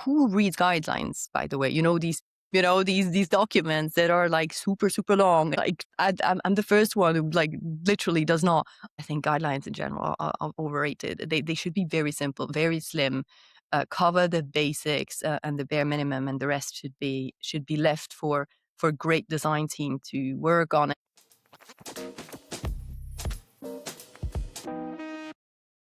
who reads guidelines, by the way? These documents that are like super, super long. Like I'm the first one who like literally does not. I think guidelines in general are overrated. They should be very simple, very slim, cover the basics and the bare minimum, and the rest should be left for a great design team to work on.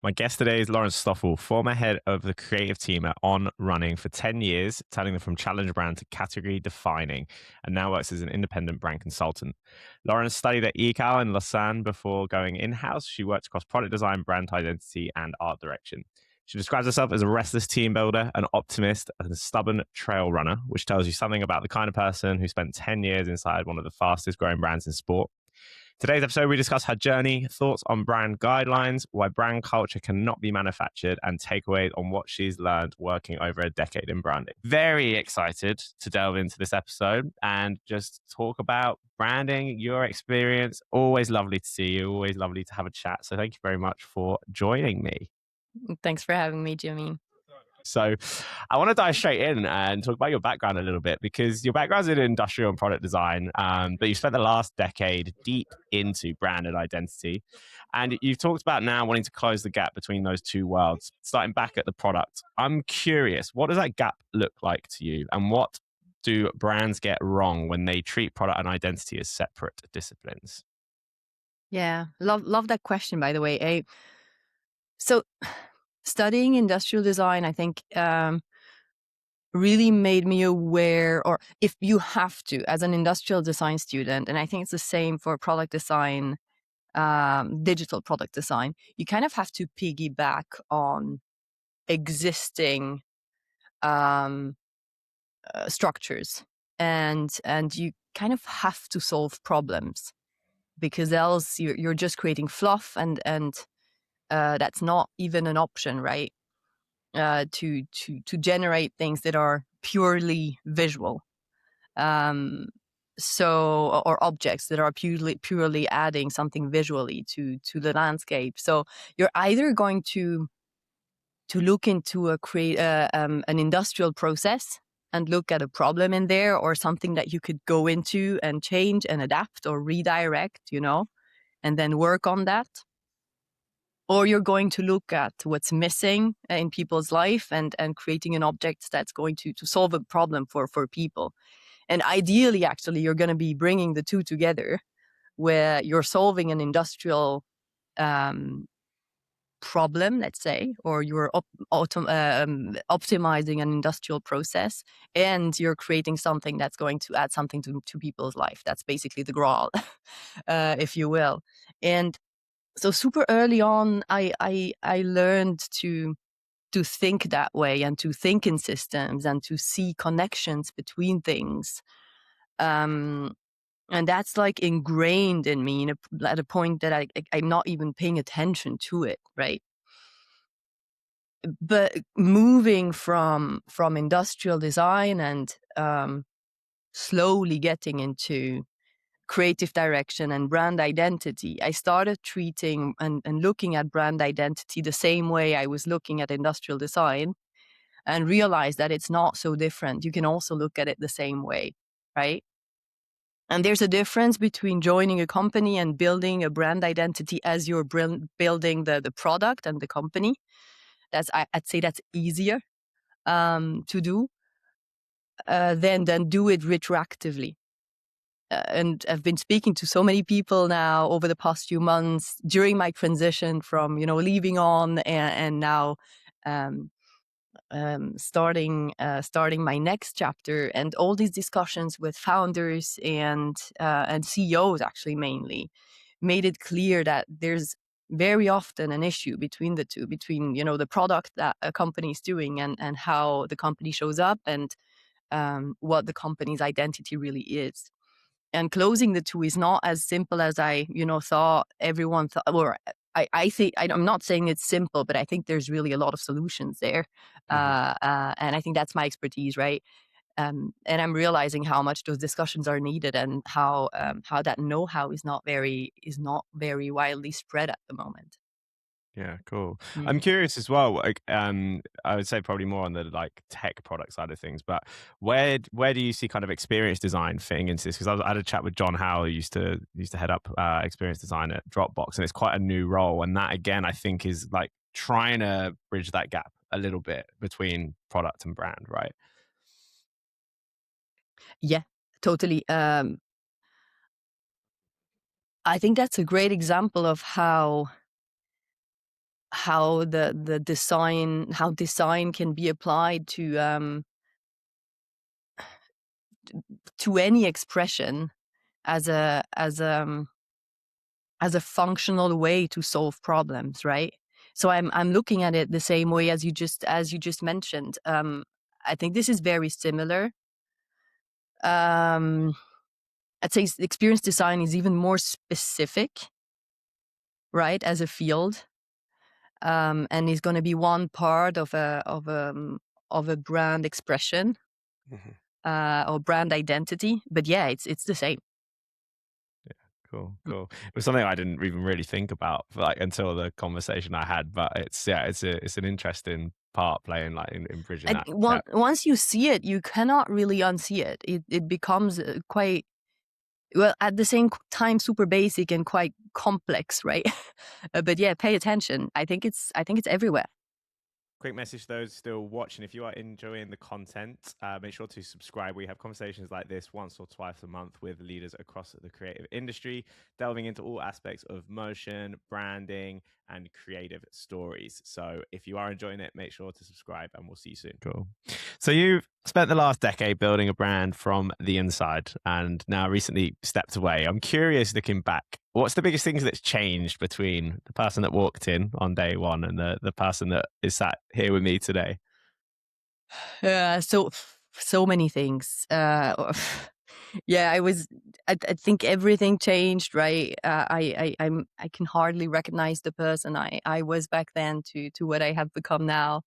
My guest today is Laurence Stoffel, former head of the creative team at On Running for 10 years, turning them from challenge brand to category defining, and now works as an independent brand consultant. Laurence studied at ECAL in Lausanne before going in-house. She worked across product design, brand identity, and art direction. She describes herself as a restless team builder, an optimist, and a stubborn trail runner, which tells you something about the kind of person who spent 10 years inside one of the fastest growing brands in sport. Today's episode, we discuss her journey, thoughts on brand guidelines, why brand culture cannot be manufactured, and takeaways on what she's learned working over a decade in branding. Very excited to delve into this episode and just talk about branding, your experience. Always lovely to see you, always lovely to have a chat. So thank you very much for joining me. Thanks for having me, Jimmy. So I want to dive straight in and talk about your background a little bit, because your background's in industrial and product design, but you spent the last decade deep into brand and identity. And you've talked about now wanting to close the gap between those two worlds, starting back at the product. I'm curious, what does that gap look like to you? And what do brands get wrong when they treat product and identity as separate disciplines? Yeah, love that question, by the way. So studying industrial design, I think, really made me aware, or if you have to, as an industrial design student, and I think it's the same for product design, digital product design, you kind of have to piggyback on existing structures, and you kind of have to solve problems, because else you're just creating fluff, and that's not even an option, right? To generate things that are purely visual, or objects that are purely adding something visually to the landscape. So you're either going to look into an industrial process and look at a problem in there, or something that you could go into and change and adapt or redirect, and then work on that. Or you're going to look at what's missing in people's life, and creating an object that's going to solve a problem for people. And ideally, actually, you're going to be bringing the two together, where you're solving an industrial problem, let's say, or you're optimizing an industrial process, and you're creating something that's going to add something to people's life. That's basically the Graal, if you will. And so super early on, I learned to think that way, and to think in systems, and to see connections between things. And that's like ingrained in me at a point that I'm not even paying attention to it, right? But moving from industrial design, and slowly getting into creative direction and brand identity, I started treating and looking at brand identity the same way I was looking at industrial design, and realized that it's not so different. You can also look at it the same way, right? And there's a difference between joining a company and building a brand identity as you're building the product and the company. I'd say that's easier to do than do it retroactively. And I've been speaking to so many people now over the past few months during my transition from, leaving On, and now starting my next chapter, and all these discussions with founders and CEOs, actually mainly, made it clear that there's very often an issue between the two, between the product that a company is doing, and how the company shows up, and what the company's identity really is. And closing the two is not as simple as I thought everyone thought. Or I think, I'm not saying it's simple, but I think there's really a lot of solutions there. And I think that's my expertise, right? And I'm realizing how much those discussions are needed, and how that know-how is not very widely spread at the moment. Yeah, cool. I'm Mm. curious as well. Like, I would say probably more on the like tech product side of things, but where do you see kind of experience design fitting into this? Because I had a chat with John Howe, who used to head up experience design at Dropbox, and it's quite a new role. And that again, I think, is like trying to bridge that gap a little bit between product and brand, right? Yeah, totally. I think that's a great example of how the design how design can be applied to any expression as a functional way to solve problems, right? So I'm looking at it the same way as you just mentioned. I think this is very similar. Um, I'd say experience design is even more specific, right, as a field, and is going to be one part of a brand expression Mhm. or brand identity. But yeah, it's the same. Cool, Mm. cool. It was something I didn't even really think about like until the conversation I had, but it's an interesting part playing like in bridging And that gap. once you see it, you cannot really unsee it. It becomes quite well at the same time super basic and quite complex, right? But yeah, pay attention. I think it's everywhere. Quick message to those still watching. If you are enjoying the content, make sure to subscribe. We have conversations like this once or twice a month with leaders across the creative industry, delving into all aspects of motion, branding, and creative stories. So if you are enjoying it, make sure to subscribe and we'll see you soon. Cool. So you've spent the last decade building a brand from the inside and now recently stepped away. I'm curious, looking back, what's the biggest things that's changed between the person that walked in on day one and the person that is sat here with me today? So many things. Yeah, I was. I think everything changed, right? I can hardly recognize the person I was back then to what I have become now.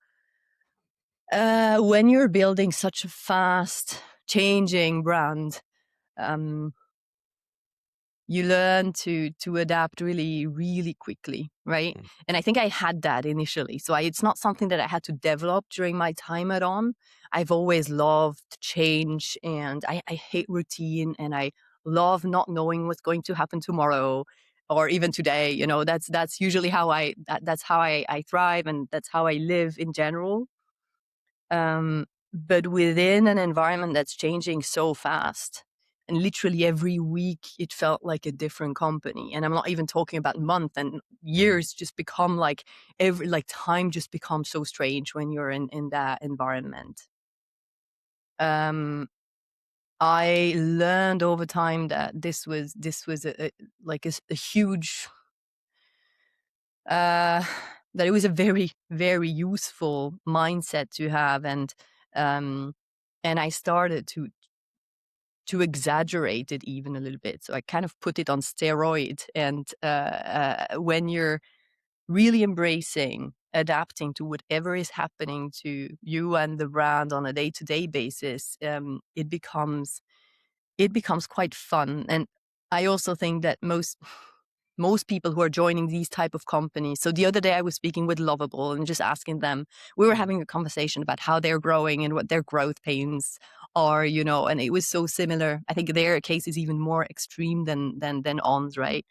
When you're building such a fast changing brand, um, you learn to adapt really really quickly, right? Mm, And I think I had that initially, so it's not something that I had to develop during my time at On. I've always loved change, and I hate routine, and I love not knowing what's going to happen tomorrow or even today. That's usually that's how I thrive, and that's how I live in general. But within an environment that's changing so fast, and literally every week it felt like a different company. And I'm not even talking about month and mm, years, just become like time just becomes so strange when you're in that environment. Um, I learned over time that this was a huge uh, that it was a very very useful mindset to have, um, and I started to exaggerate it even a little bit. So I kind of put it on steroid. And when you're really embracing adapting to whatever is happening to you and the brand on a day-to-day basis, it becomes quite fun. And I also think that most people who are joining these type of companies. So the other day I was speaking with Lovable and just asking them, we were mm, having a conversation about how they're growing and what their growth pains are, and it was so similar. I think their case is even more extreme than On's, right?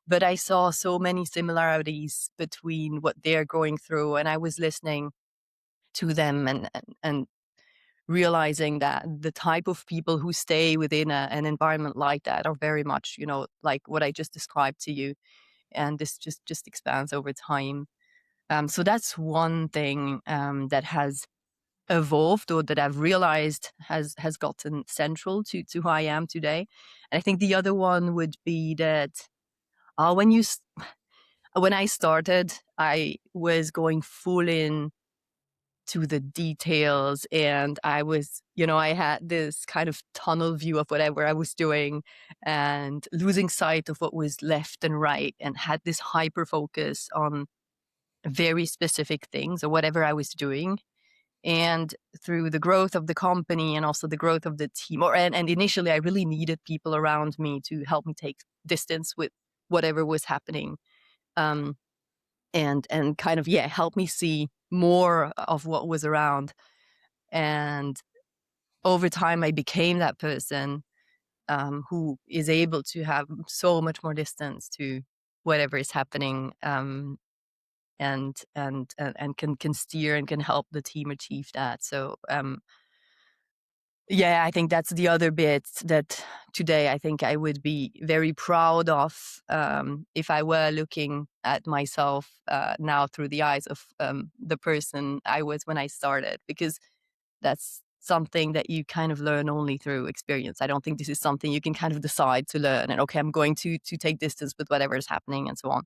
But I saw so many similarities between what they're going through, and I was listening to them and realizing that the type of people who stay within an environment like that are very much, like what I just described to you, and this just expands over time. So that's one thing that has evolved, or that I've realized has gotten central to who I am today. And I think the other one would be that uh, when you s- when I started, I was going full in to the details, and I had this kind of tunnel view of whatever I was doing, and losing sight of what was left and right, and had this hyper focus on very specific things or whatever I was doing. And through the growth of the company and also the growth of the team, and initially I really needed people around me to help me take distance with whatever was happening. Um, and kind of, yeah, help me see more of what was around. And over time, I became that person who is able to have so much more distance to whatever is happening, and can steer and can help the team achieve that. So yeah, I think that's the other bit that today I think I would be very proud of, if I were looking at myself now through the eyes of the person I was when I started, because that's something that you kind of learn only through experience. I don't think this is something you can kind of decide to learn and, okay, I'm going to take distance with whatever is happening and so on.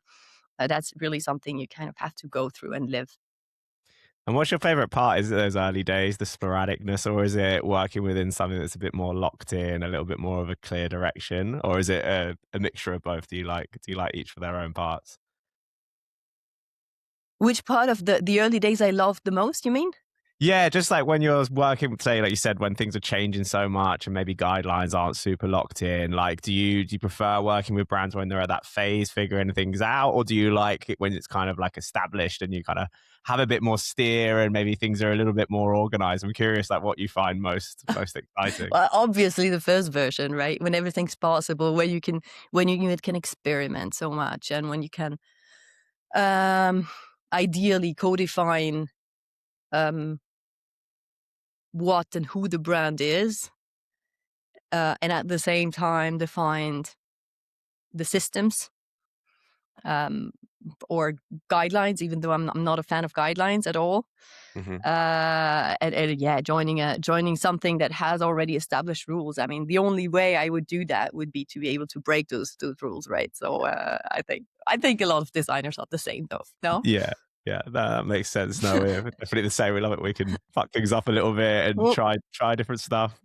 That's really something you kind of have to go through and live. And what's your favorite part? Is it those early days, the sporadicness, or is it working within something that's a bit more locked in, a little bit more of a clear direction, or is it a mixture of both? Do you like each for their own parts? Which part of the early days I loved the most, you mean? Yeah, just like when you're working, say, like you said, when things are changing so much and maybe guidelines aren't super locked in. Like, do you prefer working with brands when they're at that phase, figuring things out, or do you like it when it's kind of like established and you kind of have a bit more steer and maybe things are a little bit more organized? I'm curious, like, what you find most exciting. Well, obviously the first version, right? When everything's possible, when you can experiment so much, and when you can um, ideally co-define um, what and who the brand is, and at the same time define the systems, um, or guidelines, even though I'm not a fan of guidelines at all. Hmm. And yeah, joining something that has already established rules. I mean, the only way I would do that would be to be able to break those rules, right? So I think a lot of designers are the same, though. No. Yeah, yeah, that makes sense. No, we're definitely the same. We love it. We can fuck things up a little bit and Well, try different stuff.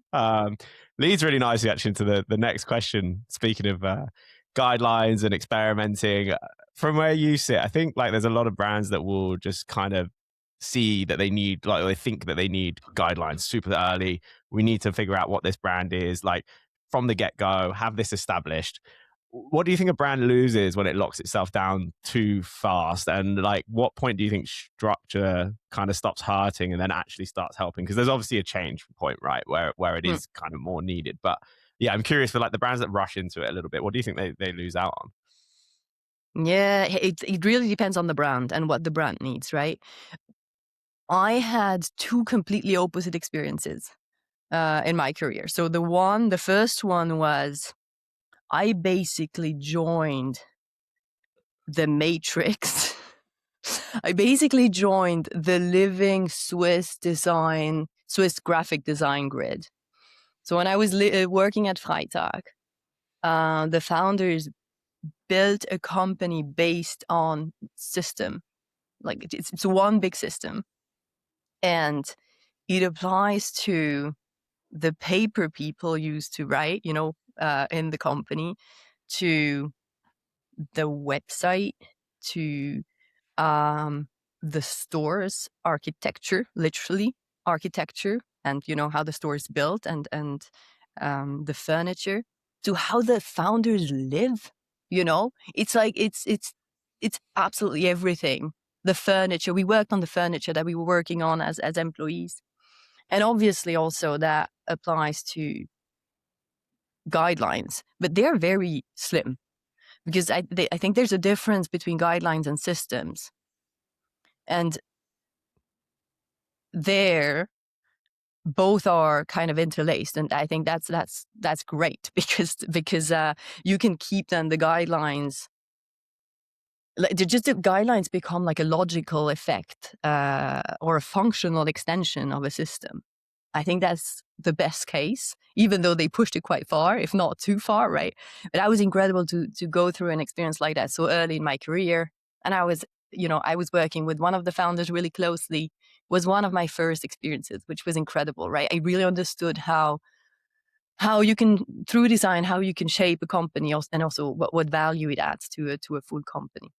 Leads really nicely actually into the next question. Speaking of guidelines and experimenting, from where you sit, I think like there's a lot of brands that will just kind of see that they need, like they think that they need guidelines super early. We need to figure out what this brand is like from the get go. Have this established. What do you think a brand loses when it locks itself down too fast? And like, what point do you think structure kind of stops hurting and then actually starts helping? Because there's obviously a change point, right, where it hmm. is kind of more needed. But yeah, I'm curious for like the brands that rush into it a little bit. What do you think they lose out on? Yeah, it really depends on the brand and what the brand needs, right? I had two completely opposite experiences in my career. So the first one was I basically joined the Matrix. I basically joined the living Swiss graphic design grid. So when I was working at Freitag, the founders built a company based on system. Like it's one big system, and it applies to the paper people used to write, in the company, to the website, to um, the store's architecture, literally architecture, and how the store is built, and the furniture, to how the founders live. It's like it's absolutely everything. The furniture, we worked on the furniture that we were working on as employees, and obviously also that applies to guidelines, but they're very slim, because I think there's a difference between guidelines and systems. And there, both are kind of interlaced, and I think that's great because you can keep then the guidelines. Like, just the guidelines become like a logical effect, or a functional extension of a system. I think that's the best case, even though they pushed it quite far, if not too far, right? But that was incredible to go through an experience like that so early in my career. And I was working with one of the founders really closely. Was one of my first experiences, which was incredible, right? I really understood how you can, through design, how you can shape a company, and also what value it adds to a full company.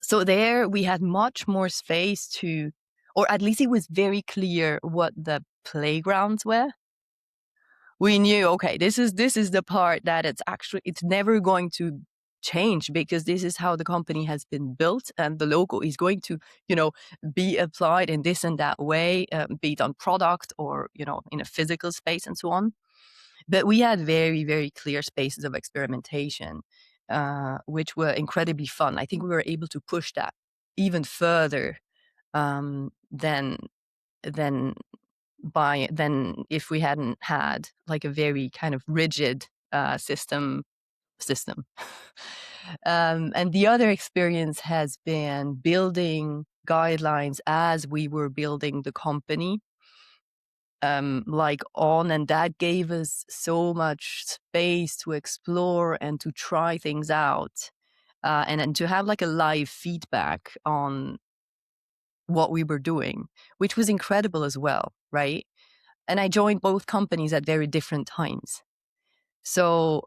So there we had much more space to, or at least it was very clear what the playgrounds were. We knew, okay, this is the part that it's never going to change, because this is how the company has been built, and the logo is going to, you know, be applied in this and that way, be it on product or, you know, in a physical space and so on. But we had very, very clear spaces of experimentation, which were incredibly fun. I think we were able to push that even further, than than than if we hadn't had like a very kind of rigid system. And the other experience has been building guidelines as we were building the company, like on, and that gave us so much space to explore and to try things out, and to have like a live feedback on what we were doing, which was incredible as well, right? And I joined both companies at very different times. So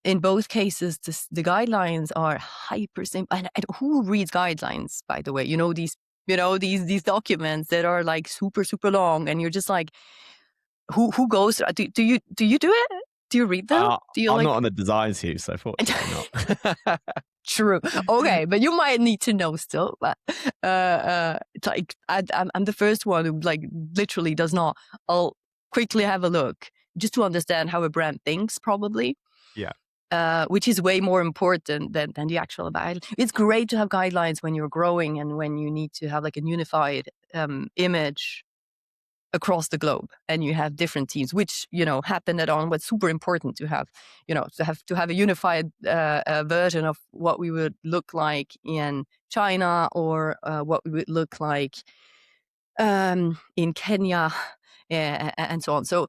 in both cases, the guidelines are hyper simple. And who reads guidelines, by the way? These documents that are like super, super long, and you're just like, who goes? Do you do it? Do you read them? Uh, Do you I'm not like? on the design team, so fortunately not. True. Okay, but you might need to know still. But it's like I'm the first one who like literally does not. I'll quickly have a look just to understand how a brand thinks, probably. Yeah. Which is way more important than the actual guide. It's great to have guidelines when you're growing and when you need to have like a unified image across the globe, and you have different teams, which happen at On. What's super important to have, to have a unified version of what we would look like in China, or what we would look like in Kenya, and so on. So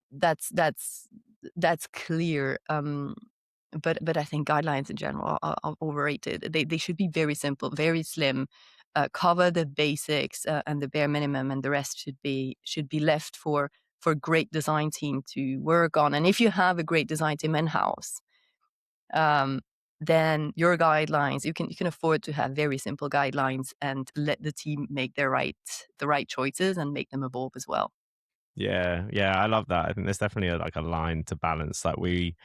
that's that's that's clear. But I think guidelines in general are overrated. They should be very simple, very slim, cover the basics, and the bare minimum, and the rest should be left for a great design team to work on. And if you have a great design team in house, um, then your guidelines, you can afford to have very simple guidelines and let the team make the right choices and make them evolve as well. Yeah, yeah, I love that. I think there's definitely like a line to balance. Like we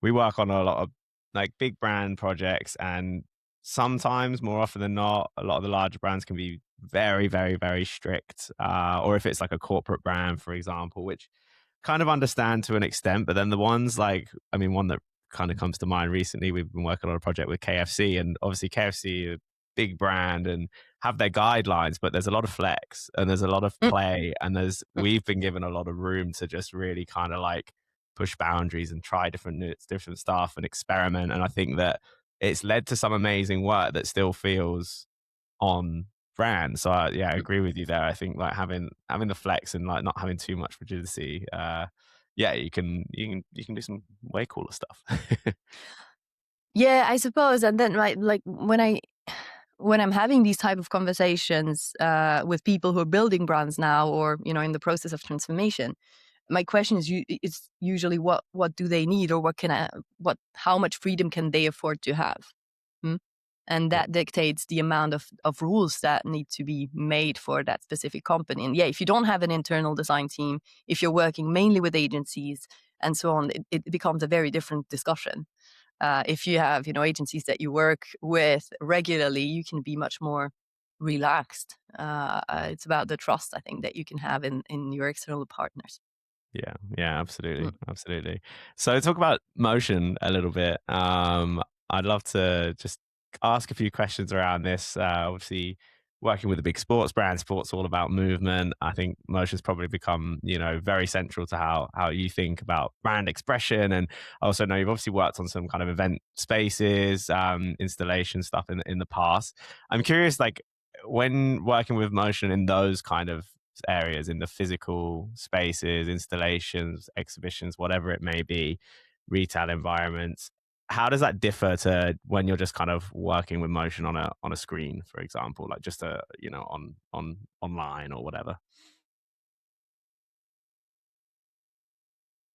work on a lot of like big brand projects, and sometimes, more often than not, a lot of the larger brands can be very, very, very strict. Or if it's like a corporate brand, for example, which kind of understand to an extent, but then the ones like, I mean, one that kind of comes to mind recently, we've been working on a project with KFC, and obviously KFC, a big brand, and have their guidelines, but there's a lot of flex and there's a lot of Mm, play, and mm. we've been given a lot of room to just really kind of like push boundaries and try different stuff and experiment. And I think that it's led to some amazing work that still feels on brand. So yeah, I agree with you there. I think like having the flex and like not having too much rigidity. Yeah, you can do some way cooler stuff. Yeah, I suppose. And then, right, like when I'm having these type of conversations with people who are building brands now, or in the process of transformation, my question is usually what do they need, or how much freedom can they afford to have? Hmm? And Yeah, that dictates the amount of rules that need to be made for that specific company. And yeah, if you don't have an internal design team, if you're working mainly with agencies and so on, it becomes a very different discussion. If you have, agencies that you work with regularly, you can be much more relaxed. It's about the trust, I think, that you can have in your external partners. yeah, yeah, Mm. absolutely, absolutely. So talk about motion a little bit. I'd love to just ask a few questions around this. Obviously, working with a big sports brand, sports all about movement. I think motion's probably become, very central to how you think about brand expression. And I also know you've obviously worked on some kind of event spaces, installation stuff in the past. I'm curious, like when working with motion in those kind of areas, in the physical spaces, installations, exhibitions, whatever it may be, retail environments. How does that differ to when you're just kind of working with motion on a screen, for example, like just on online or whatever?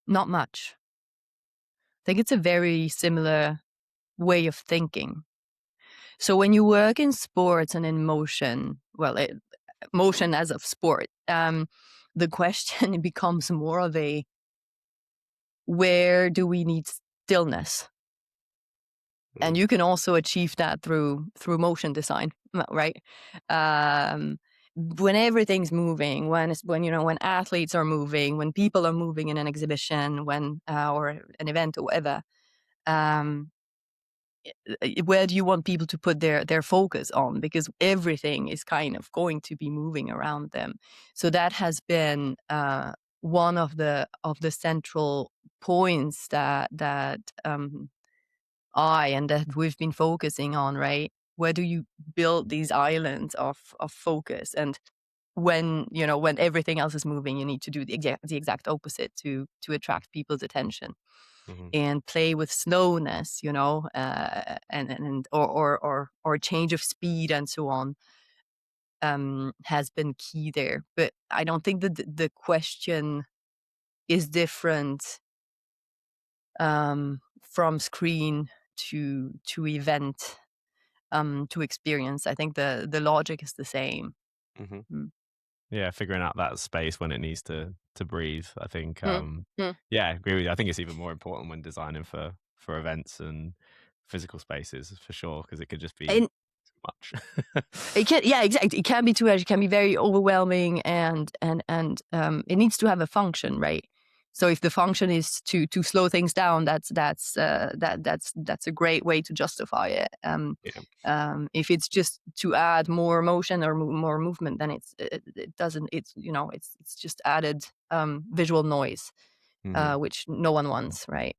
Not much. I think it's a very similar way of thinking. So when you work in sports and in motion, well, motion as of sport, the question becomes more of a, where do we need stillness? And Mm. you can also achieve that through motion design, right? Um, when everything's moving, when athletes are moving, when people are moving in an exhibition, when or an event or whatever, um, where do you want people to put their focus on? Because everything is kind of going to be moving around them. So that has been one of the central points that I and that we've been focusing on, right? Where do you build these islands of focus? And when everything else is moving, you need to do the exact opposite to attract people's attention Mhm. and play with slowness, and or change of speed and so on, has been key there. But I don't think that the question is different from screen to event, to experience. I think the logic is the same. Mhm. Mm. Yeah, figuring out that space when it needs to breathe. I think, Mm, mm. yeah, I agree with you. I think it's even more important when designing for events and physical spaces for sure, because it could just be And too much. it can, yeah, exactly. It can be too much. It can be very overwhelming, and it needs to have a function, right? So if the function is to slow things down, that's a great way to justify it. Yeah. If it's just to add more motion or more movement, then it doesn't. It's just added visual noise, Mhm. which no one wants, right?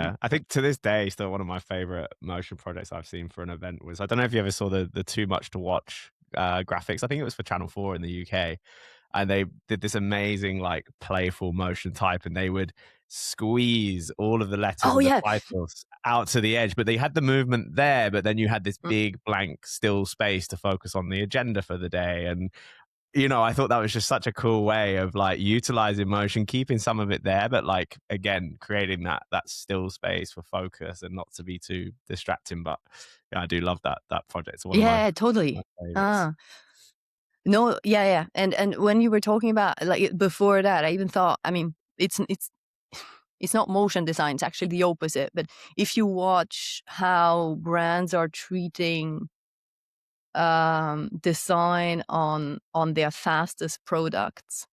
Mm. Yeah, I think to this day, still one of my favorite motion projects I've seen for an event was, I don't know if you ever saw the Too Much to Watch graphics. I think it was for Channel 4 in the UK, and they did this amazing like playful motion type, and they would squeeze all of the letters Oh of the yeah. titles out to the edge, but they had the movement there, but then you had this Mm. big blank still space to focus on the agenda for the day. And I thought that was just such a cool way of like utilizing motion, keeping some of it there, but like again, creating that still space for focus and not to be too distracting. But yeah, I do love that project. It's one of Yeah, my totally. favorites. Ah. No, yeah, yeah. And when you were talking about like before that, I even thought, I mean, it's not motion design, it's actually the opposite. But if you watch how brands are treating design on their fastest products,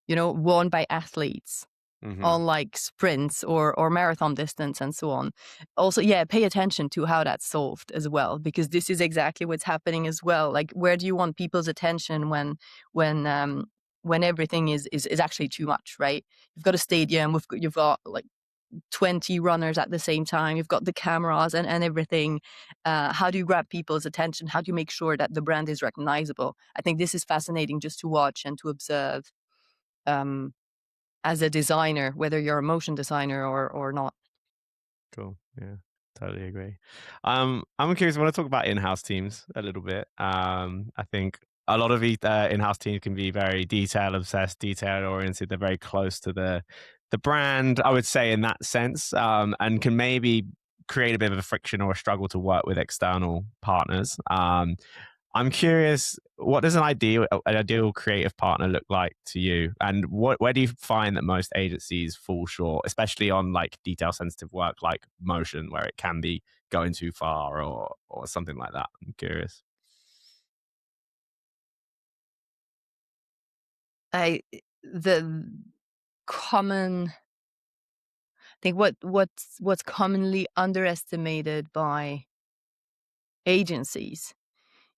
worn by athletes Hmm. on like sprints or marathon distance and so on. Also, yeah, pay attention to how that's solved as well, because this is exactly what's happening as well. Like, where do you want people's attention when when everything is actually too much, right? You've got a stadium, you've got like 20 runners at the same time, you've got the cameras and everything. How do you grab people's attention? How do you make sure that the brand is recognizable? I think this is fascinating just to watch and to observe, um, as a designer, whether you're a motion designer or not. Cool. Yeah, totally agree. I'm curious. I want to talk about in-house teams a little bit. I think a lot of in-house teams can be very detail obsessed, detail oriented. They're very close to the brand, I would say, in that sense, and can maybe create a bit of a friction or a struggle to work with external partners. I'm curious, what does an ideal creative partner look like to you? And where do you find that most agencies fall short, especially on like detail sensitive work like motion, where it can be going too far or something like that? I'm curious. I the common I think what's commonly underestimated by agencies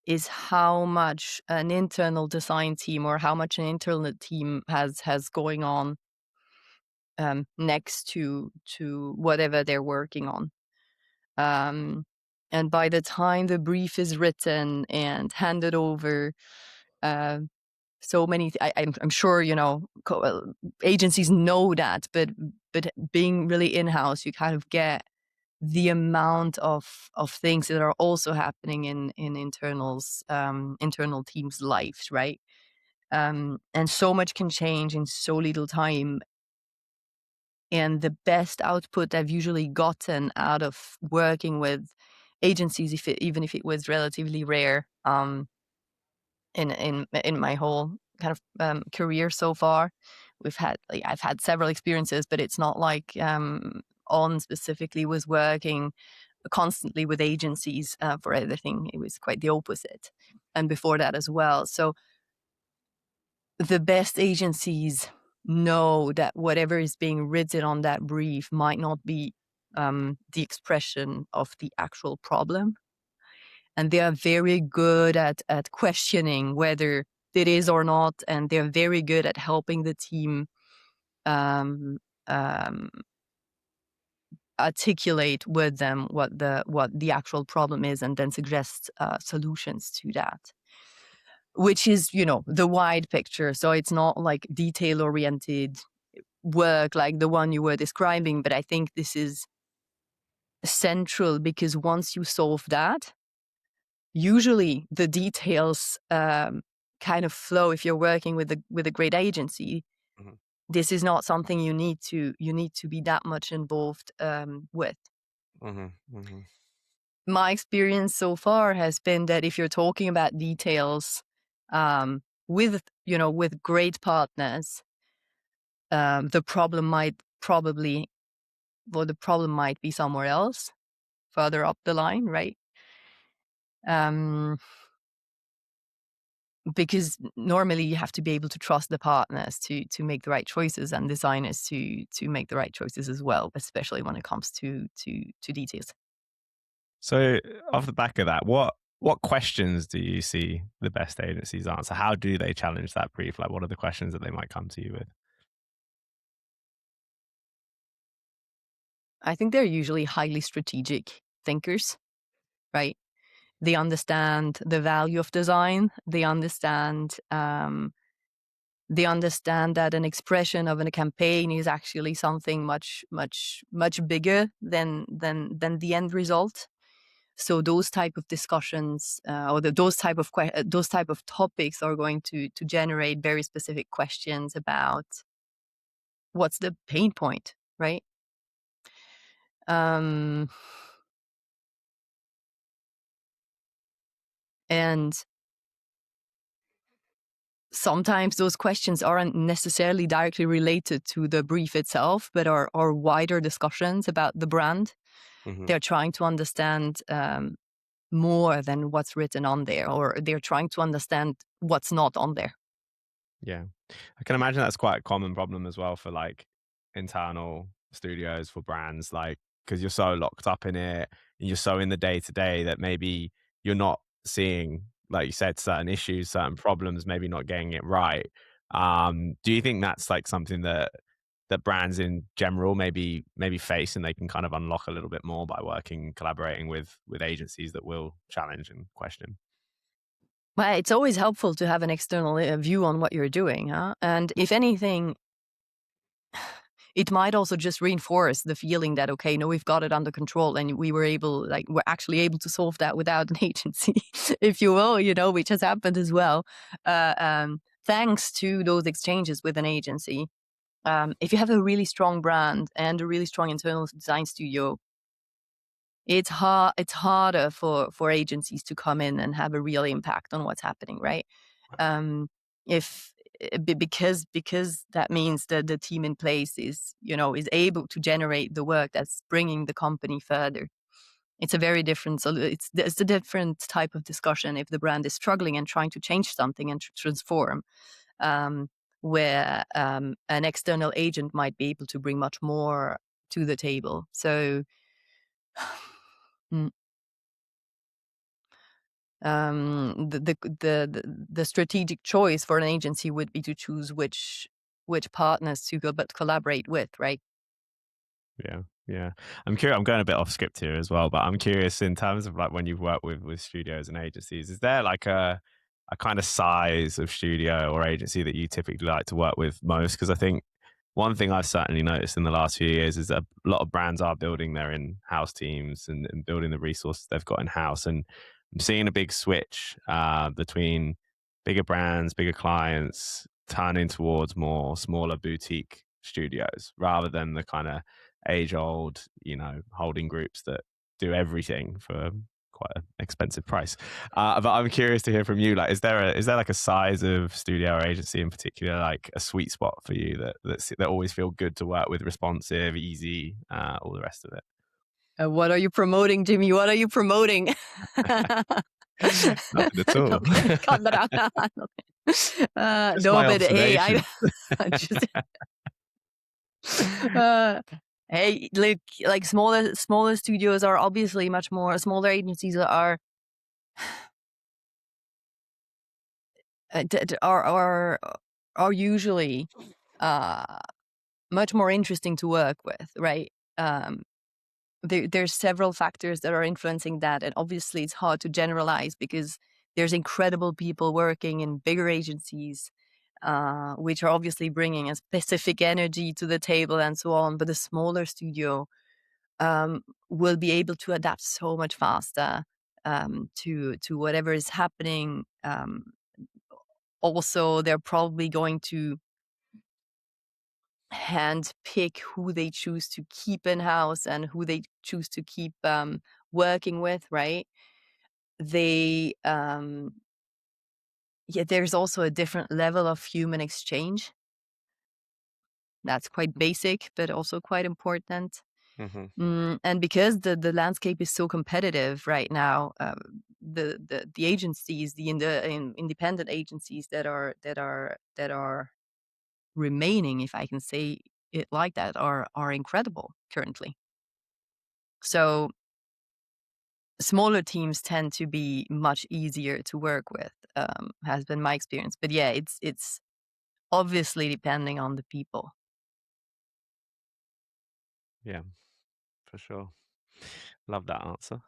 is how much an internal design team or how much an internal team has going on, next to whatever they're working on. Um, and by the time the brief is written and handed over, uh, so many. I'm sure agencies know that, but being really in house, you kind of get the amount of things that are also happening in internal teams' lives, right? And so much can change in so little time. And the best output I've usually gotten out of working with agencies, even if it was relatively rare, in my whole kind of career so far, I've had several experiences, but it's not like on specifically was working constantly with agencies for everything. It was quite the opposite, and before that as well. So the best agencies know that whatever is being written on that brief might not be the expression of the actual problem, and they are very good at questioning whether it is or not, and they're very good at helping the team um, um, articulate with them what the actual problem is, and then suggest solutions to that, which is, the wide picture. So it's not like detail oriented work like the one you were describing, but I think this is central, because once you solve that, usually the details kind of flow. If you're working with a great agency, Mhm, this is not something you need to be that much involved with. mhm, mhm, My experience so far has been that if you're talking about details with great partners, the problem might probably well, the problem might be somewhere else, further up the line, right? Um, because normally you have to be able to trust the partners to make the right choices, and designers to make the right choices as well, especially when it comes to details. So, off the back of that, what questions do you see the best agencies answer? How do they challenge that brief? Like, what are the questions that they might come to you with? I think they're usually highly strategic thinkers, right? They understand the value of design. They understand that an expression of a campaign is actually something much, much, much bigger than the end result. So those type of discussions, or those type of topics, are going to generate very specific questions about what's the pain point, right? Um, and sometimes those questions aren't necessarily directly related to the brief itself, but are wider discussions about the brand. Mhm. They're trying to understand more than what's written on there, or they're trying to understand what's not on there. Yeah. I can imagine that's quite a common problem as well for like internal studios for brands, like because you're so locked up in it and you're so in the day to day that maybe you're not seeing, like you said, certain issues, certain problems, maybe not getting it right. Do you think that's like something that brands in general maybe face and they can kind of unlock a little bit more by working, collaborating with agencies that will challenge and question? Well, it's always helpful to have an external view on what you're doing, huh? And if anything, it might also just reinforce the feeling that, okay, no, we've got it under control, and we're actually able to solve that without an agency, if you will, which has happened as well. Thanks to those exchanges with an agency. If you have a really strong brand and a really strong internal design studio, it's harder for agencies to come in and have a real impact on what's happening, right? Um, if because that means that the team in place is able to generate the work that's bringing the company further. It's a very different. So it's a different type of discussion if the brand is struggling and trying to change something and transform, um, where an external agent might be able to bring much more to the table. So. mm, the strategic choice for an agency would be to choose which partners to go but collaborate with, right? Yeah, yeah. I'm curious. I'm going a bit off script here as well, but I'm curious in terms of like when you've worked with studios and agencies, is there like a kind of size of studio or agency that you typically like to work with most? Because I think one thing I've certainly noticed in the last few years is that a lot of brands are building their in-house teams and building the resources they've got in-house, and I'm seeing a big switch between bigger brands, bigger clients turning towards more smaller boutique studios rather than the kind of age old, holding groups that do everything for quite an expensive price. But I'm curious to hear from you. Like, is there like a size of studio or agency in particular, like a sweet spot for you that always feel good to work with, responsive, easy, all the rest of it? What are you promoting, Jimmy? What are you promoting? Nothing at all. Okay, cut that out. Just No, my but hey, I observation. just uh, hey, like smaller studios are obviously much more. Smaller agencies are usually uh, much more interesting to work with, right? There's several factors that are influencing that, and obviously it's hard to generalize because there's incredible people working in bigger agencies, which are obviously bringing a specific energy to the table and so on. But a smaller studio will be able to adapt so much faster to whatever is happening. Also, they're probably going to hand pick who they choose to keep in house and who they choose to keep working with, right? They Yeah, there's also a different level of human exchange that's quite basic but also quite important. Hmm. And because the landscape is so competitive right now, the agencies, independent agencies that are remaining, if I can say it like that, are incredible currently. So smaller teams tend to be much easier to work with, has been my experience. But yeah, it's obviously depending on the people. Yeah, for sure. Love that answer.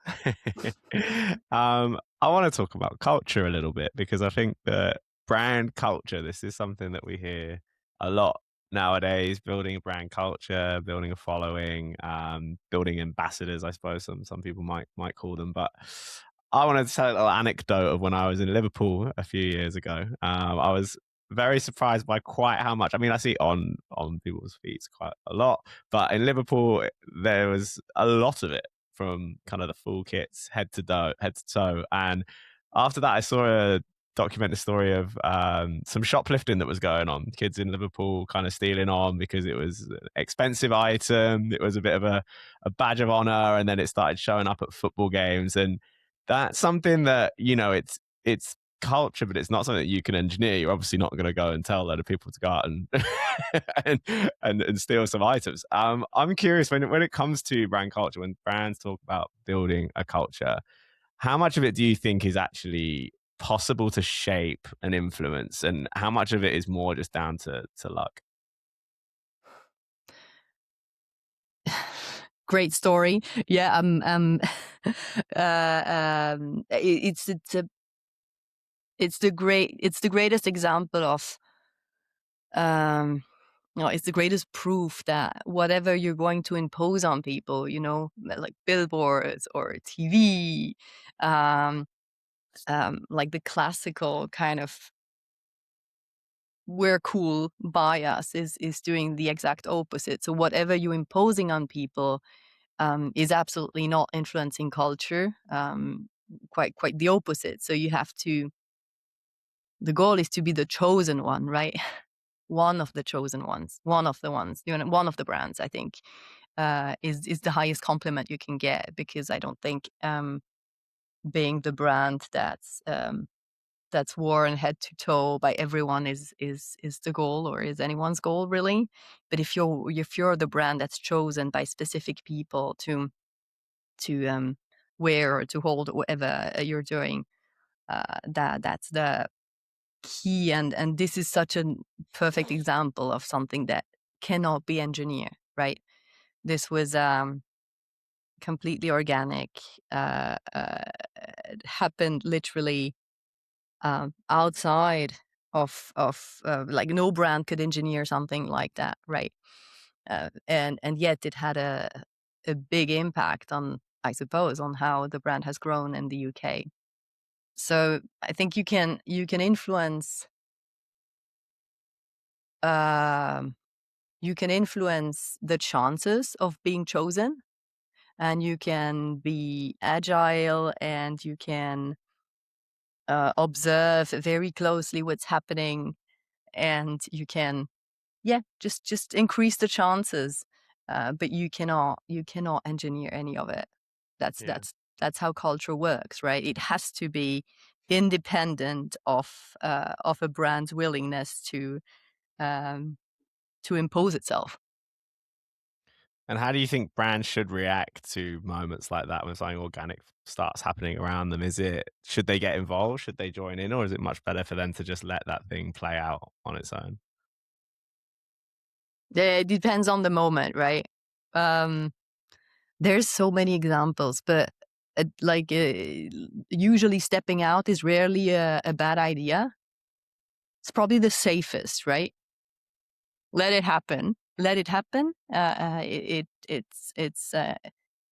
I want to talk about culture a little bit because I think that brand culture, this is something that we hear a lot nowadays, building a brand culture, building a following, building ambassadors, I suppose some people might call them. But I wanted to tell a little anecdote of when I was in Liverpool a few years ago. I was very surprised by quite how much. I mean, I see it on people's feeds quite a lot, but in Liverpool there was a lot of it from kind of the full kits head to toe. And after that, I saw a documentary story of some shoplifting that was going on. Kids in Liverpool kind of stealing on because it was an expensive item. It was a bit of a badge of honor, and then it started showing up at football games. And that's something that it's culture, but it's not something that you can engineer. You're obviously not going to go and tell a load of people to go out and and steal some items. I'm curious when it comes to brand culture, when brands talk about building a culture, how much of it do you think is actually possible to shape and influence, and how much of it is more just down to luck? Great story. Yeah, it's the greatest example of um no, it's the greatest proof that whatever you're going to impose on people, like billboards or TV, um, like the classical kind of "we're cool, by us" is doing the exact opposite. So whatever you're imposing on people is absolutely not influencing culture. Quite the opposite. So you have to. The goal is to be the chosen one, right? One of the chosen ones, one of the ones, one of the brands. I think is the highest compliment you can get, because I don't think being the brand that's worn head to toe by everyone is the goal, or is anyone's goal really. But if you're the brand that's chosen by specific people to wear or to hold whatever you're doing, that's the key. And this is such a perfect example of something that cannot be engineered, right? This was completely organic. It happened literally outside of like no brand could engineer something like that, right? And yet it had a big impact on, I suppose, on how the brand has grown in the UK. So I think you can influence um, you can influence the chances of being chosen, and you can be agile, and you can observe very closely what's happening, and you can, yeah, just increase the chances. But you cannot engineer any of it. That's Yeah. that's that's how culture works, right? It has to be independent of a brand's willingness um, to impose itself. And how do you think brands should react to moments like that when something organic starts happening around them? Should they get involved? Should they join in? Or is it much better for them to just let that thing play out on its own? It depends on the moment, right? Um, there's so many examples, but usually stepping out is rarely a bad idea. It's probably the safest, right? Let it happen. Let it happen.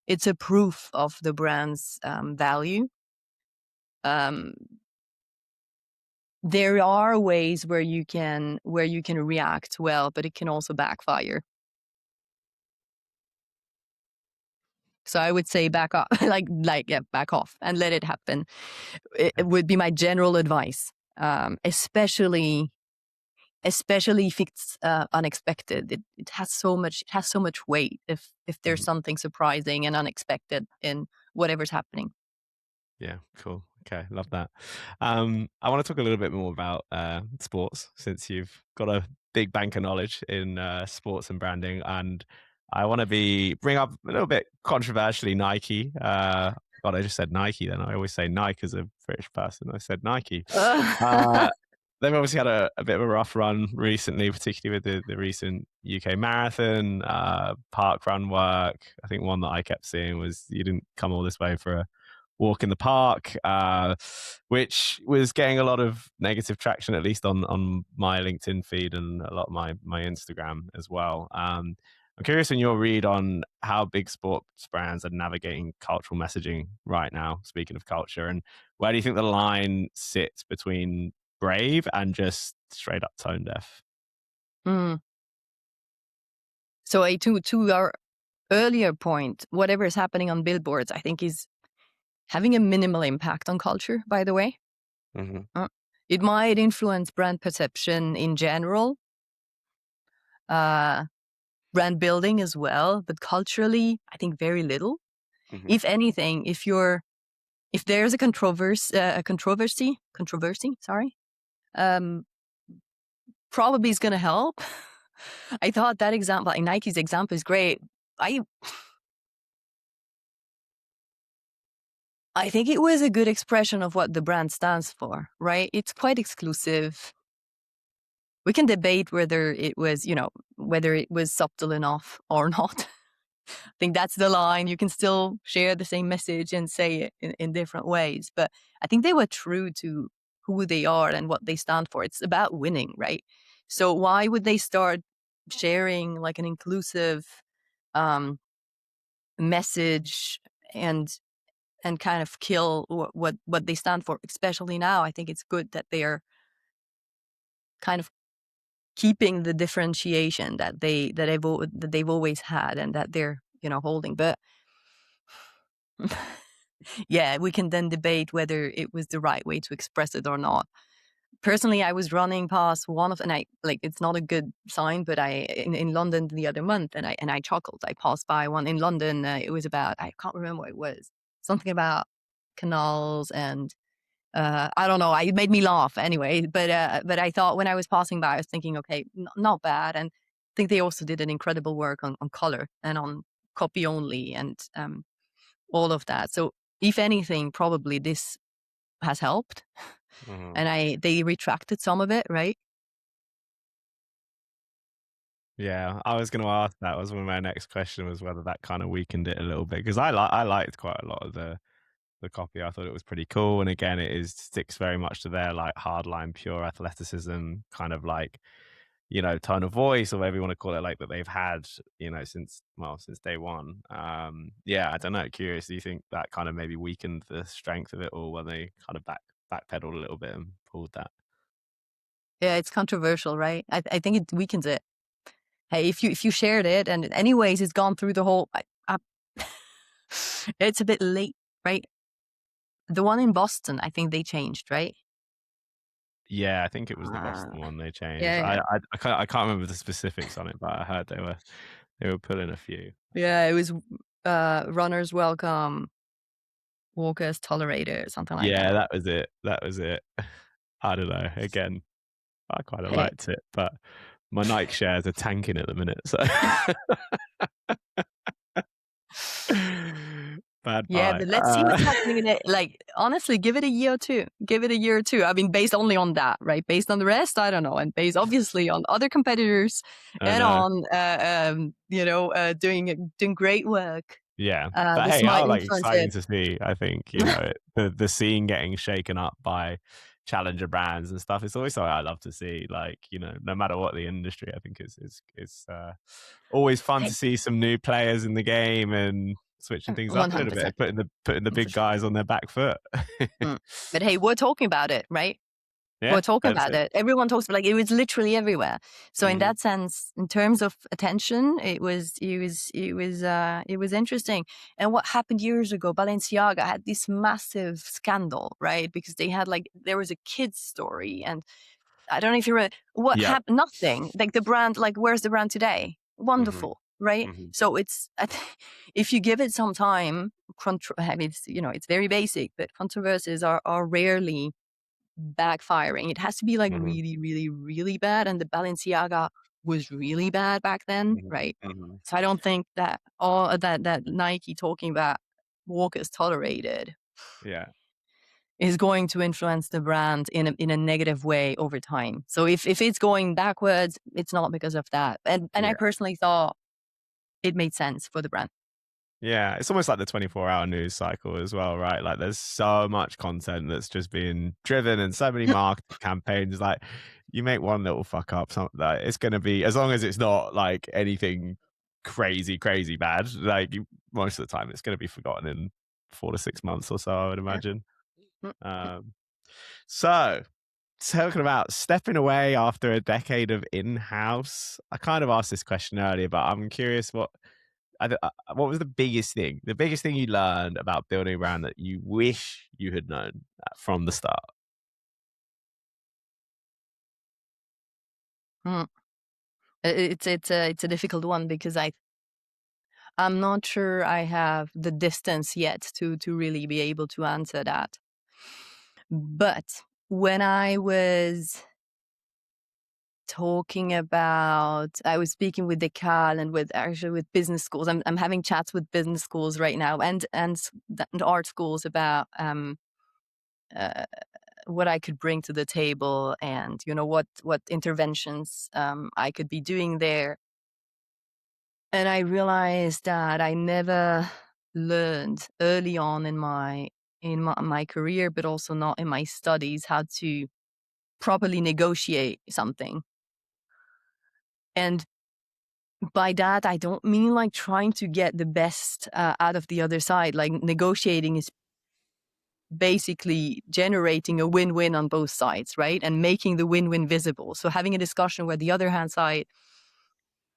It's a proof of the brand's value. Um, there are ways where you can react well, but it can also backfire. So I would say back off, yeah, back off and let it happen. It Okay. would be my general advice, especially if it's unexpected. It has so much weight if there's Mhm. something surprising and unexpected in whatever's happening. Yeah, cool. Okay, love that. I want to talk a little bit more about sports since you've got a big bank of knowledge in sports and branding, and I want to be bring up a little bit controversially Nike. God, I just said Nike. Then I always say Nike as a British person. I said Nike. Uh, they've obviously had a bit of a rough run recently, particularly with the recent UK marathon, park run work. I think one that I kept seeing was you didn't come all this way for a walk in the park, which was getting a lot of negative traction, at least on my LinkedIn feed and a lot of my Instagram as well. I'm curious in your read on how big sports brands are navigating cultural messaging right now, speaking of culture, and where do you think the line sits between brave and just straight up tone deaf? Mm. So to our earlier point, whatever is happening on billboards, I think is having a minimal impact on culture. By the way, Hmm. uh, it might influence brand perception in general, uh, brand building as well, but culturally, I think very little. Hmm. If anything, if there's a controversy, sorry, um, probably is going to help. I thought that example, like Nike's example, is great. I I think it was a good expression of what the brand stands for, right? It's quite exclusive. We can debate whether it was subtle enough or not. I think that's the line. You can still share the same message and say it in different ways. But I think they were true to who they are and what they stand for. It's about winning, right? So why would they start sharing like an inclusive um, message and kind of kill what they stand for? Especially now, I think it's good that they are kind of keeping the differentiation that they've always had and that they're holding. But yeah, we can then debate whether it was the right way to express it or not. Personally, I was running past one of, and I like it's not a good sign, but in London the other month, and I chuckled. I passed by one in London. It was about, I can't remember what it was, something about canals and I don't know. It made me laugh anyway. But I thought when I was passing by, I was thinking, okay, not bad. And I think they also did an incredible work on color and on copy only and all of that. So if anything, probably this has helped. Hmm. And they retracted some of it, right? Yeah, I was going to ask that. Was one of my next question was whether that kind of weakened it a little bit because I liked quite a lot of the copy. I thought it was pretty cool, and again, it is sticks very much to their like hardline, pure athleticism, kind of like tone of voice or whatever you want to call it, like that they've had since day one. Yeah, I don't know. Curious, do you think that kind of maybe weakened the strength of it, or when they kind of backpedaled a little bit and pulled that? Yeah, it's controversial, right? I think it weakens it. Hey, if you shared it, and anyways, it's gone through the whole. It's a bit late, right? The one in Boston, I think they changed, right? Yeah, I think it was the Uh, Boston one they changed. yeah, yeah. I can't remember the specifics on it, but I heard they were pulling a few. Yeah, it was runners welcome, walkers tolerated, something like Yeah, that. that was it. That was it. I don't know. Again, I kind of Hey, liked it, but my Nike shares are tanking at the minute, so bad yeah, buy. but let's see what's happening in it. Like, honestly, give it a year or two. Give it a year or two. I mean, based only on that, right? Based on the rest, I don't know. And based obviously on other competitors I and know. on, doing great work. Yeah, but This hey, might how like influence exciting it. to see. I think the scene getting shaken up by challenger brands and stuff. It's always something I love to see. Like no matter what the industry, I think is always fun Hey, to see some new players in the game and switching things up a little bit, 100%. and putting the For big sure. guys on their back foot. Mm. But hey, we're talking about it, right? Yeah, We're talking that's about it. it. Everyone talks about like it was literally everywhere. So in Hmm. that sense, in terms of attention, it was interesting. And what happened years ago, Balenciaga had this massive scandal, right? Because they had like there was a kid's story, and I don't know if you read what Yep. happened. Nothing. Like the brand, like where's the brand today? Hmm. Wonderful, right? Hmm. So it's if you give it some time, I mean, it's very basic, but controversies are rarely backfiring. It has to be like Hmm. really, really, really bad. And the Balenciaga was really bad back then, Hmm. right? Hmm. So I don't think that all that Nike talking about walkers tolerated Yeah. is going to influence the brand in a negative way over time. So if it's going backwards, it's not because of that. And I Yeah. personally thought it made sense for the brand. Yeah, it's almost like the 24-hour news cycle as well, right? Like there's so much content that's just being driven and so many marketing campaigns. Like you make one little fuck up, something like it's going to be, as long as it's not like anything crazy, crazy bad, like most of the time it's going to be forgotten in 4 to 6 months or so, I would imagine. Um, so talking about stepping away after a decade of in-house, I kind of asked this question earlier, but I'm curious what was the biggest thing you learned about building a brand that you wish you had known from the start? Mm. It's a difficult one because I'm not sure I have the distance yet to really be able to answer that. But when I was I was speaking with Decal and with business schools. I'm having chats with business schools right now and art schools about uh, what I could bring to the table and what interventions I could be doing there. And I realized that I never learned early on in my career, but also not in my studies, how to properly negotiate something. And by that, I don't mean like trying to get the best out of the other side. Like negotiating is basically generating a win-win on both sides, right? And making the win-win visible. So having a discussion where the other hand side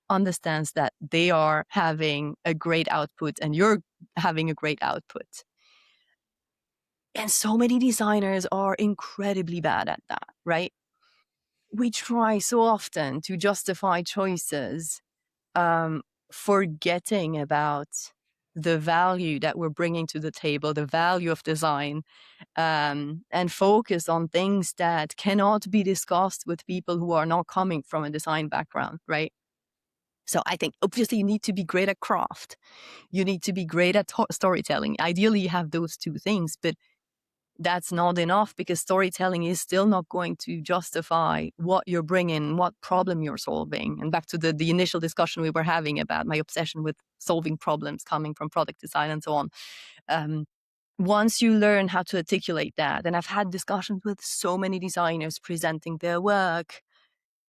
understands that they are having a great output and you're having a great output. And so many designers are incredibly bad at that, right? We try so often to justify choices, um, forgetting about the value that we're bringing to the table, the value of design, and focus on things that cannot be discussed with people who are not coming from a design background, right? So I think obviously you need to be great at craft. You need to be great at storytelling. Ideally, you have those two things, but that's not enough because storytelling is still not going to justify what you're bringing, what problem you're solving. And back to the initial discussion we were having about my obsession with solving problems coming from product design and so on. Um, Once you learn how to articulate that, and I've had discussions with so many designers presenting their work,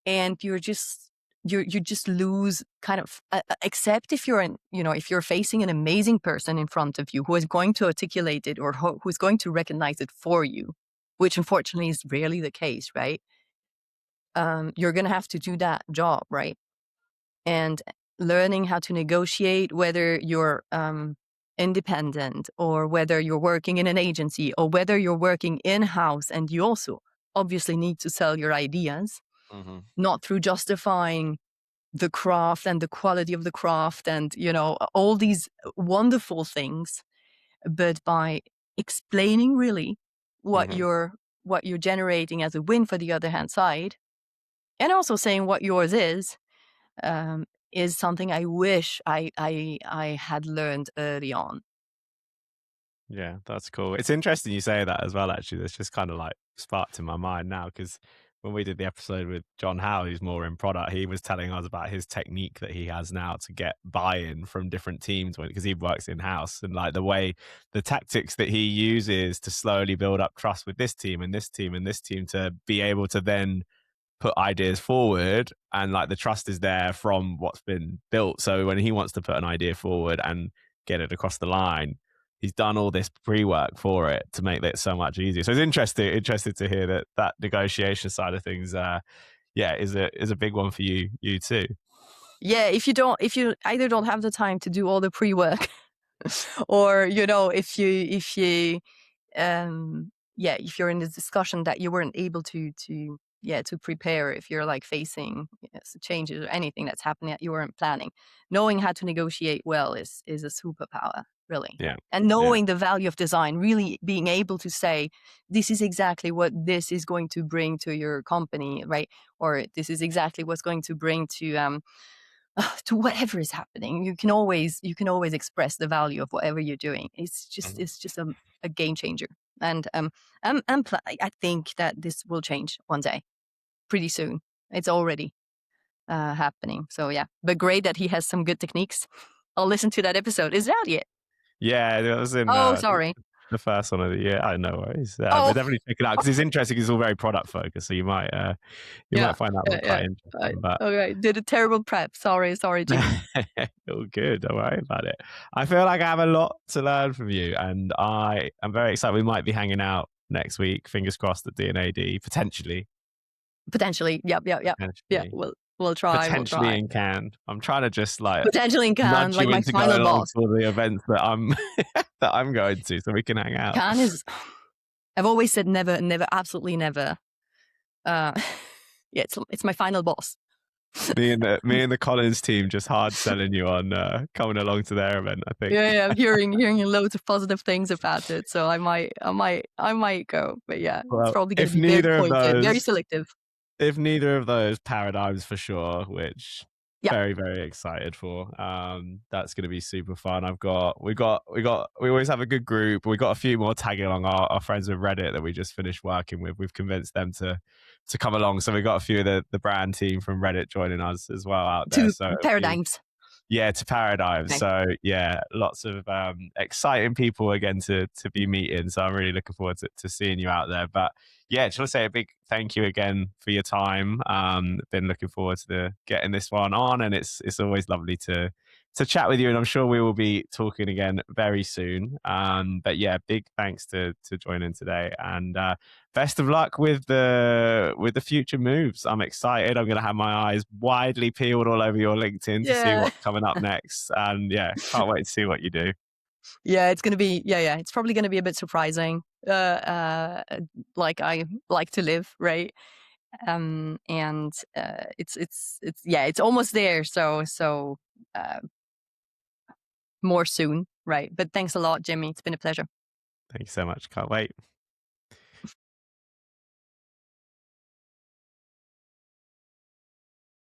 and you just lose kind of except if if you're facing an amazing person in front of you who is going to articulate it or who's going to recognize it for you, which unfortunately is rarely the case, right? You're going to have to do that job, right? And learning how to negotiate, whether you're independent, or whether you're working in an agency, or whether you're working in-house, and you also obviously need to sell your ideas, Hmm. not through justifying the craft and the quality of the craft and, all these wonderful things, but by explaining really what Hmm. you're what you're generating as a win for the other hand side, and also saying what yours um, is something I wish I had learned early on. Yeah, that's cool. It's interesting you say that as well, actually. That's just kind of like sparked in my mind now because when we did the episode with John Howe, who's more in product, he was telling us about his technique that he has now to get buy-in from different teams because he works in-house, and like the tactics that he uses to slowly build up trust with this team and this team and this team to be able to then put ideas forward, and like the trust is there from what's been built. So when he wants to put an idea forward and get it across the line, he's done all this pre-work for it to make it so much easier. So it's interested to hear that negotiation side of things yeah, is a big one for you too. Yeah, if you either don't have the time to do all the pre-work, or if you're in this discussion that you weren't able to prepare, if you're like facing, changes or anything that's happening that you weren't planning, knowing how to negotiate well is a superpower, really. Yeah. And Yeah. knowing the value of design, really being able to say, this is exactly what this is going to bring to your company, right? Or this is exactly what's going to bring to whatever is happening. You can always express the value of whatever you're doing. It's just Mhm. it's just a game changer. And I think that this will change one day, pretty soon. It's already happening. So yeah, but great that he has some good techniques. I'll listen to that episode. Is it out yet? Yeah, that was in Oh, sorry. the first one of the year. I know worries. But Oh, definitely check it out because it's interesting. 'Cause it's all very product focused, so you yeah, might find that one yeah, yeah. quite interesting. But Okay, did a terrible prep. Sorry, Jimmy. all good. Don't worry about it. I feel like I have a lot to learn from you, and I am very excited. We might be hanging out next week. Fingers crossed at D&AD, potentially, Potentially, yep, yep, yep. Yeah, potentially, we'll try, we'll potentially try. in Cannes. I'm trying to just like Potentially in Cannes, nudge like you my into final going along boss. to the events that I'm that I'm going to, so we can hang out. Cannes is. I've always said never, never, absolutely never. Uh, yeah, it's my final boss. Me and the Collins team just hard selling you on coming along to their event. I think. Yeah, yeah, I'm hearing loads of positive things about it, so I might go. But yeah, it's Well, probably going to be very pointed, very selective. if neither of those paradigms for sure, which Yeah, very very excited for. That's going to be super fun. We always have a good group. We got a few more tagging along. Our friends with Reddit that we just finished working with. We've convinced them to come along. So we got a few of the brand team from Reddit joining us as well out there. two So it'll be paradigms. yeah, to Paradigms. Okay. So yeah, lots of exciting people again to be meeting. So I'm really looking forward to seeing you out there. But yeah, just want to say a big thank you again for your time. Been looking forward to getting this one on, and it's always lovely to chat with you. And I'm sure we will be talking again very soon. But yeah, big thanks to joining today, and best of luck with the future moves. I'm excited. I'm going to have my eyes widely peeled all over your LinkedIn to see Yeah, what's coming up next. And yeah, can't wait to see what you do. yeah, it's gonna be yeah. It's probably gonna be a bit surprising. Like I like to live, right? And it's yeah, it's almost there. So uh, more soon, right? But thanks a lot, Jimmy. It's been a pleasure. Thank you so much. Can't wait.